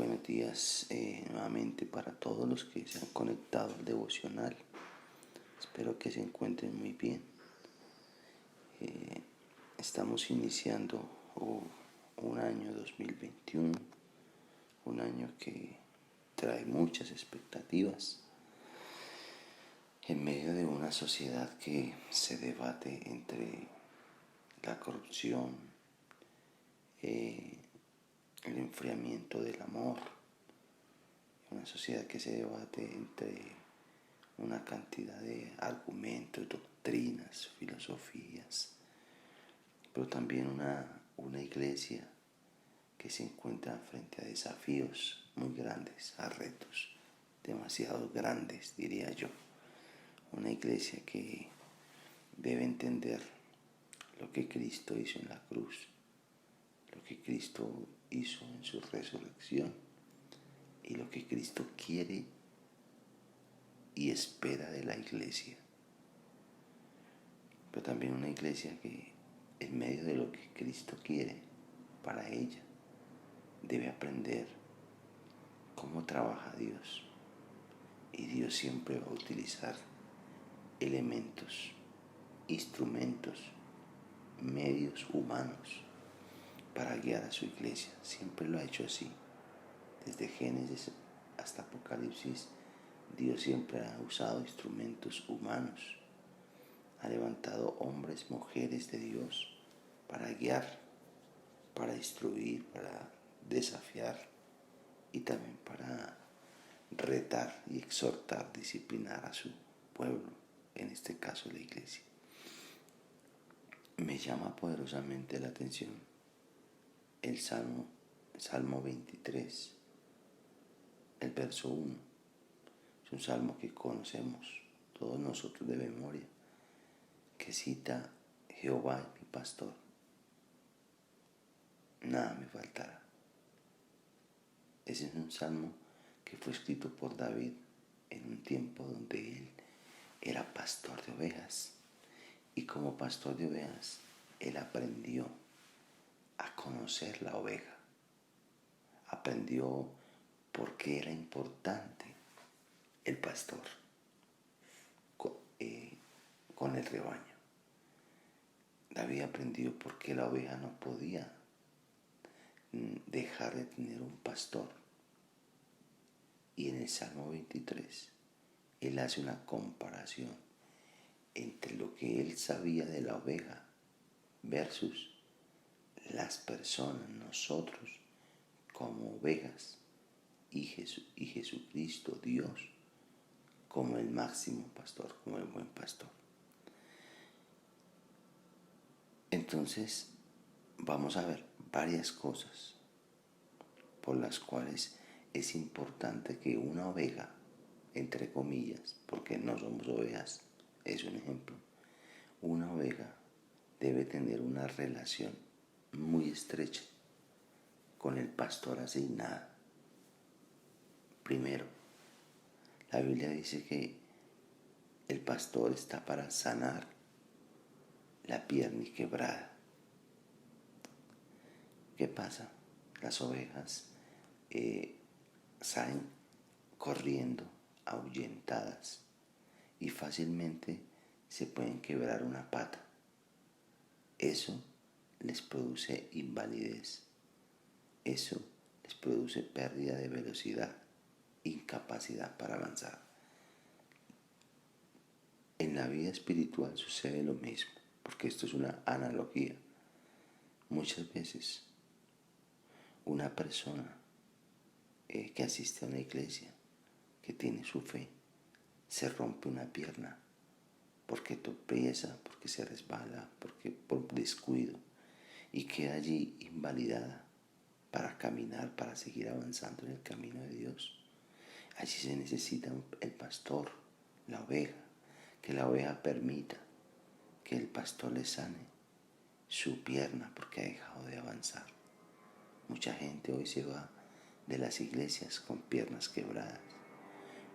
Buenos días nuevamente para todos los que se han conectado al devocional. Espero que se encuentren muy bien. Estamos iniciando un año 2021, un año que trae muchas expectativas en medio de una sociedad que se debate entre la corrupción, el enfriamiento del amor, una sociedad que se debate entre una cantidad de argumentos, doctrinas, filosofías, pero también una iglesia que se encuentra frente a desafíos muy grandes, a retos demasiado grandes, diría yo. Una iglesia que debe entender lo que Cristo hizo en la cruz, lo que Cristo hizo en su resurrección y lo que Cristo quiere y espera de la iglesia. Pero también una iglesia que en medio de lo que Cristo quiere para ella debe aprender cómo trabaja Dios. Y Dios siempre va a utilizar elementos, instrumentos, medios humanos para guiar a su iglesia. Siempre lo ha hecho así. Desde Génesis hasta Apocalipsis, Dios siempre ha usado instrumentos humanos. Ha levantado hombres, mujeres de Dios para guiar, para instruir, para desafiar y también para retar y exhortar, disciplinar a su pueblo, en este caso la iglesia. Me llama poderosamente la atención el Salmo 23, el verso 1. Es un salmo que conocemos todos nosotros de memoria, que cita: Jehová es mi pastor, nada me faltará. Ese es un salmo que fue escrito por David en un tiempo donde él era pastor de ovejas. Y como pastor de ovejas, él aprendió a conocer la oveja. Aprendió por qué era importante el pastor con el rebaño. David aprendió por qué la oveja no podía dejar de tener un pastor. Y en el Salmo 23, él hace una comparación entre lo que él sabía de la oveja versus las personas, nosotros como ovejas, y Jesucristo, Dios, como el máximo pastor, como el buen pastor. Entonces vamos a ver varias cosas por las cuales es importante que una oveja, entre comillas, porque no somos ovejas, es un ejemplo, una oveja debe tener una relación muy estrecha con el pastor asignado. Primero, la Biblia dice que el pastor está para sanar la pierna quebrada. ¿Qué pasa? Las ovejas salen corriendo, ahuyentadas, y fácilmente se pueden quebrar una pata. Eso les produce invalidez. Eso les produce pérdida de velocidad, incapacidad para avanzar. En la vida espiritual sucede lo mismo, porque esto es una analogía. Muchas veces una persona que asiste a una iglesia, que tiene su fe, se rompe una pierna porque tropieza, porque se resbala, por descuido, y queda allí invalidada para caminar, para seguir avanzando en el camino de Dios. Allí se necesita el pastor, la oveja, que la oveja permita que el pastor le sane su pierna porque ha dejado de avanzar. Mucha gente hoy se va de las iglesias con piernas quebradas.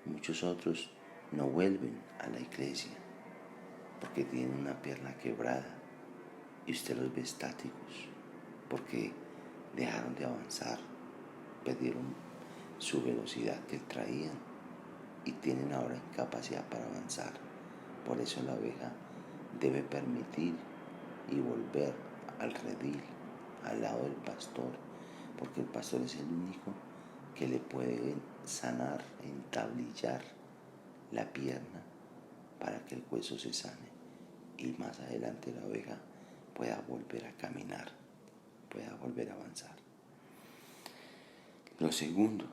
Muchos otros no vuelven a la iglesia porque tienen una pierna quebrada y usted los ve estáticos porque dejaron de avanzar, perdieron su velocidad que traían y tienen ahora incapacidad para avanzar. Por eso la oveja debe permitir y volver al redil, al lado del pastor, porque el pastor es el único que le puede sanar, entablillar la pierna para que el hueso se sane y más adelante la oveja pueda volver a caminar, pueda volver a avanzar. Lo segundo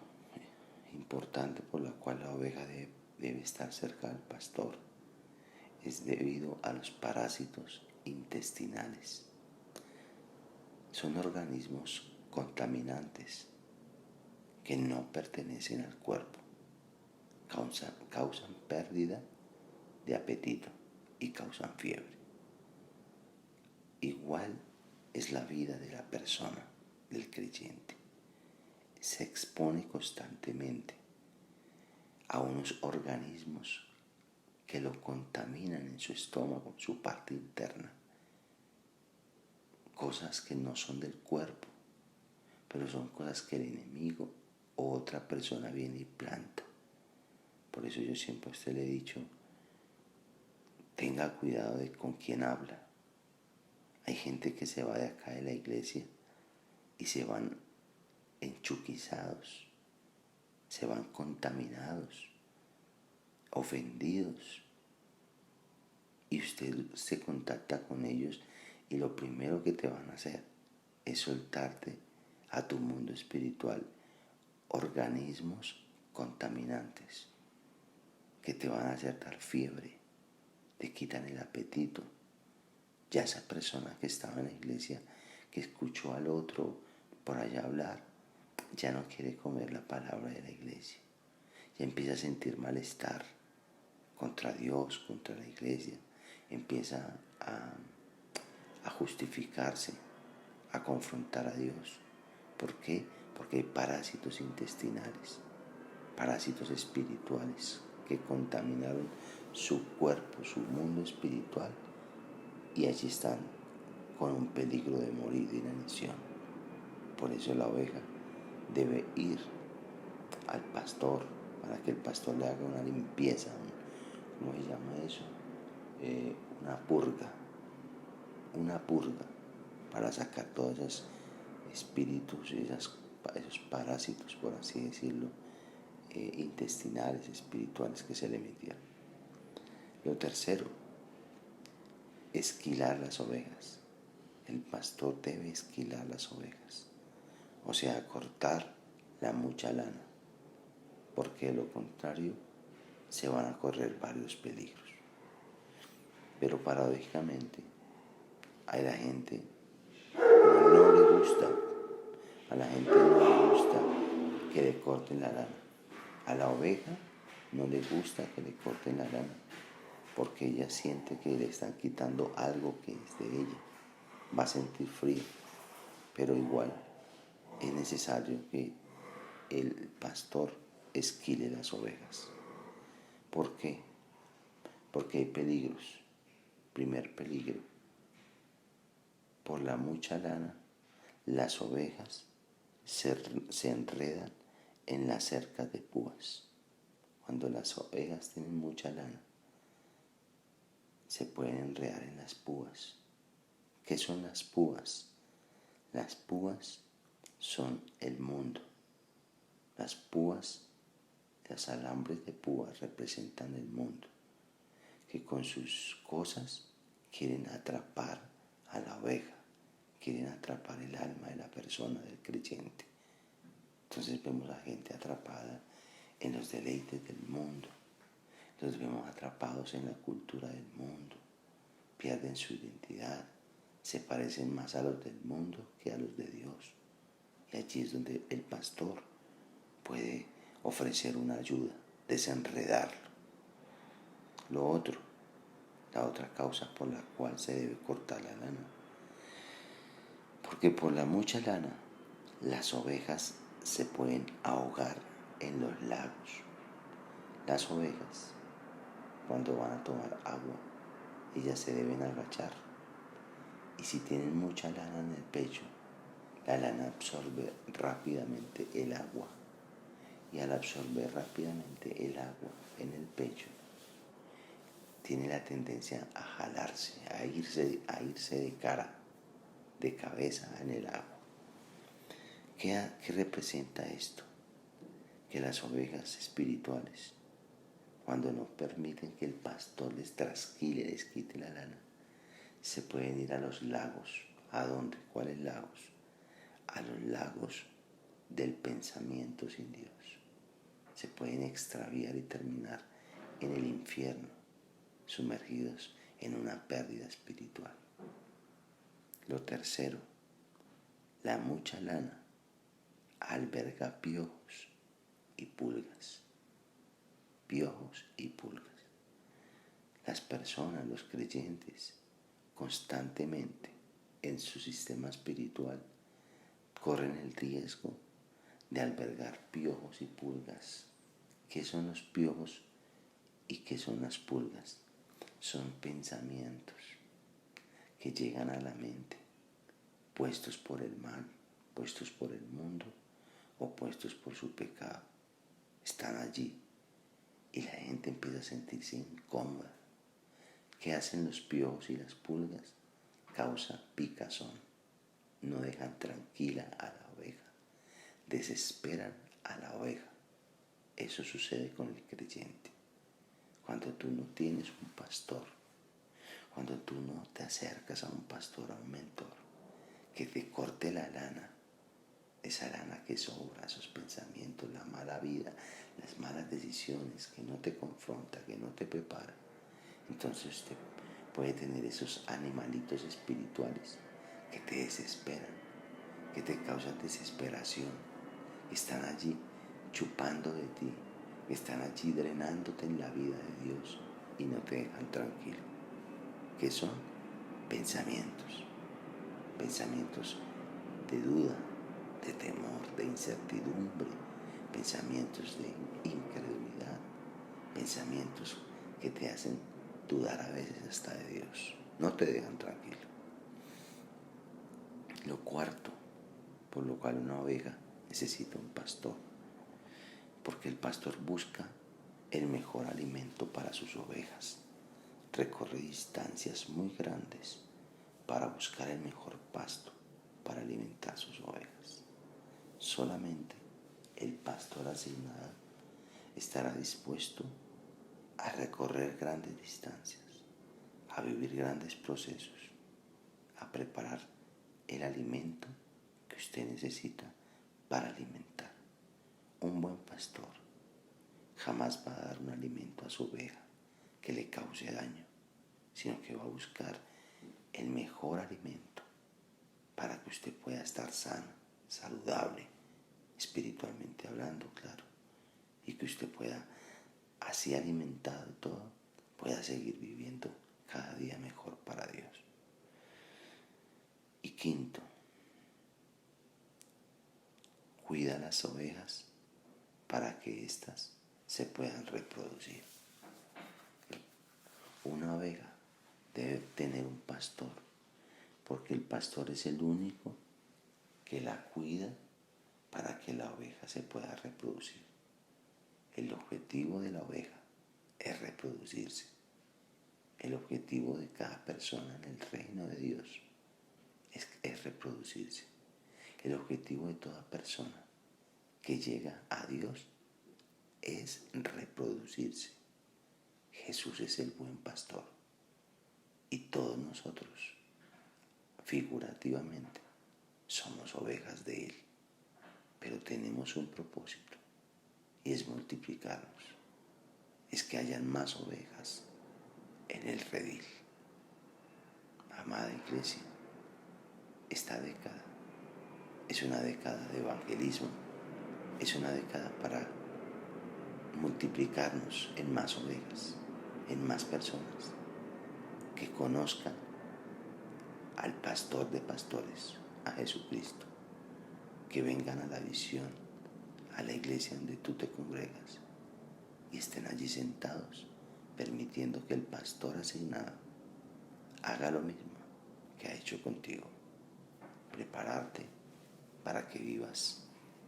importante por la cual la oveja debe estar cerca del pastor es debido a los parásitos intestinales. Son organismos contaminantes que no pertenecen al cuerpo, causan pérdida de apetito y causan fiebre. Igual es la vida de la persona, del creyente. Se expone constantemente a unos organismos que lo contaminan en su estómago, su parte interna. Cosas que no son del cuerpo, pero son cosas que el enemigo o otra persona viene y planta. Por eso yo siempre a usted le he dicho, tenga cuidado de con quién habla. Hay gente que se va de acá de la iglesia y se van enchuquizados, se van contaminados, ofendidos. Y usted se contacta con ellos y lo primero que te van a hacer es soltarte a tu mundo espiritual organismos contaminantes que te van a hacer dar fiebre, te quitan el apetito. Ya esa persona que estaba en la iglesia, que escuchó al otro por allá hablar, ya no quiere comer la palabra de la iglesia. Ya empieza a sentir malestar contra Dios, contra la iglesia. Empieza a justificarse, a confrontar a Dios. ¿Por qué? Porque hay parásitos intestinales, parásitos espirituales que contaminaron su cuerpo, su mundo espiritual, y allí están con un peligro de morir de inanición. Por eso la oveja debe ir al pastor para que el pastor le haga una limpieza, ¿cómo se llama eso? Una purga para sacar todos esos espíritus, esos parásitos, por así decirlo, intestinales, espirituales que se le metieron. Lo tercero, esquilar las ovejas. El pastor debe esquilar las ovejas, o sea, cortar la mucha lana, porque de lo contrario se van a correr varios peligros. Pero paradójicamente a la gente no le gusta, a la gente no le gusta que le corten la lana. A la oveja no le gusta que le corten la lana, porque ella siente que le están quitando algo que es de ella. Va a sentir frío, pero igual es necesario que el pastor esquile las ovejas. ¿Por qué? Porque hay peligros. Primer peligro, por la mucha lana, las ovejas se enredan en las cercas de púas. Cuando las ovejas tienen mucha lana, se pueden enredar en las púas. ¿Qué son las púas? Las púas son el mundo. Las púas, los alambres de púas representan el mundo, que con sus cosas quieren atrapar a la oveja, quieren atrapar el alma de la persona, del creyente. Entonces vemos a gente atrapada en los deleites del mundo. Los vemos atrapados en la cultura del mundo. Pierden su identidad. Se parecen más a los del mundo que a los de Dios. Y allí es donde el pastor puede ofrecer una ayuda, desenredarlo. Lo otro, la otra causa por la cual se debe cortar la lana. Porque por la mucha lana, las ovejas se pueden ahogar en los lagos. Las ovejas, cuando van a tomar agua, ellas se deben agachar. Y si tienen mucha lana en el pecho, la lana absorbe rápidamente el agua y al absorber rápidamente el agua en el pecho, tiene la tendencia a jalarse, a irse de cara, de cabeza en el agua. ¿Qué representa esto? Que las ovejas espirituales, cuando no permiten que el pastor les trasquile, les quite la lana, se pueden ir a los lagos. ¿A dónde? ¿Cuáles lagos? A los lagos del pensamiento sin Dios. Se pueden extraviar y terminar en el infierno, sumergidos en una pérdida espiritual. Lo tercero, la mucha lana alberga piojos y pulgas. Piojos y pulgas. Las personas, los creyentes, constantemente en su sistema espiritual corren el riesgo de albergar piojos y pulgas. ¿Qué son los piojos y qué son las pulgas? Son pensamientos que llegan a la mente, puestos por el mal, puestos por el mundo o puestos por su pecado. Están allí y la gente empieza a sentirse incómoda. ¿Qué hacen los piojos y las pulgas? Causa picazón. No dejan tranquila a la oveja. Desesperan a la oveja. Eso sucede con el creyente. Cuando tú no tienes un pastor, cuando tú no te acercas a un pastor, a un mentor, que te corte la lana, esa lana que sobra, esos pensamientos, la mala vida, las malas decisiones, que no te confronta, que no te prepara, entonces usted puede tener esos animalitos espirituales que te desesperan, que te causan desesperación, que están allí chupando de ti, que están allí drenándote en la vida de Dios y no te dejan tranquilo. ¿Qué son? Pensamientos. Pensamientos de duda, de temor, de incertidumbre, pensamientos de incredulidad, pensamientos que te hacen dudar a veces hasta de Dios. No te dejan tranquilo. Lo cuarto, por lo cual una oveja necesita un pastor, porque el pastor busca el mejor alimento para sus ovejas. Recorre distancias muy grandes para buscar el mejor pasto para alimentar sus ovejas. Solamente el pastor asignado estará dispuesto a recorrer grandes distancias, a vivir grandes procesos, a preparar el alimento que usted necesita para alimentar. Un buen pastor jamás va a dar un alimento a su oveja que le cause daño, sino que va a buscar el mejor alimento para que usted pueda estar sano, saludable, espiritualmente hablando, claro, y que usted pueda, así alimentado todo, pueda seguir viviendo cada día mejor para Dios. Y quinto, cuida las ovejas para que éstas se puedan reproducir. Una oveja debe tener un pastor, porque el pastor es el único que la cuida para que la oveja se pueda reproducir. El objetivo de la oveja es reproducirse. El objetivo de cada persona en el reino de Dios es reproducirse. El objetivo de toda persona que llega a Dios es reproducirse. Jesús es el buen pastor y todos nosotros, figurativamente, somos ovejas de Él, pero tenemos un propósito y es multiplicarnos, es que hayan más ovejas en el redil. Amada iglesia, esta década es una década de evangelismo, es una década para multiplicarnos en más ovejas, en más personas que conozcan al pastor de pastores, a Jesucristo, que vengan a la visión, a la iglesia donde tú te congregas y estén allí sentados, permitiendo que el pastor asignado haga lo mismo que ha hecho contigo. Prepararte para que vivas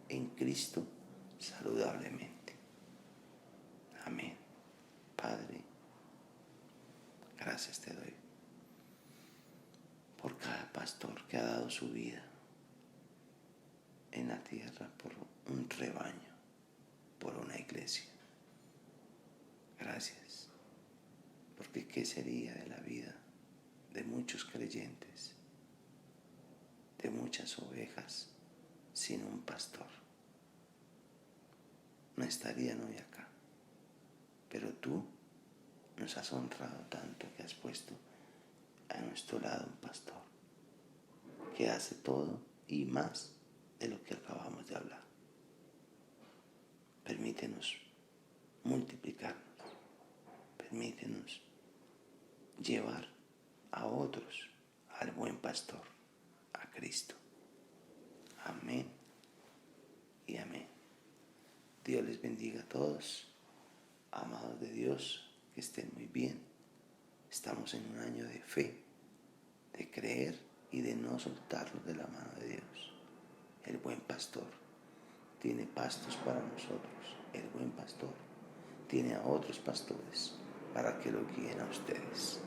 en Cristo saludablemente. Amén. Padre, gracias te doy por cada pastor que ha dado su vida en la tierra por un rebaño, por una iglesia. Gracias, porque ¿qué sería de la vida de muchos creyentes, de muchas ovejas, sin un pastor? No estarían hoy acá, pero tú nos has honrado tanto que has puesto a nuestro lado un pastor que hace todo y más de lo que acabamos de hablar. Permítenos multiplicarnos, permítenos llevar a otros al buen pastor, a Cristo. Amén y amén. Dios les bendiga a todos, amados de Dios, que estén muy bien. Estamos en un año de fe, de creer y de no soltarnos de la mano de Dios. El buen pastor tiene pastos para nosotros. El buen pastor tiene a otros pastores para que lo guíen a ustedes.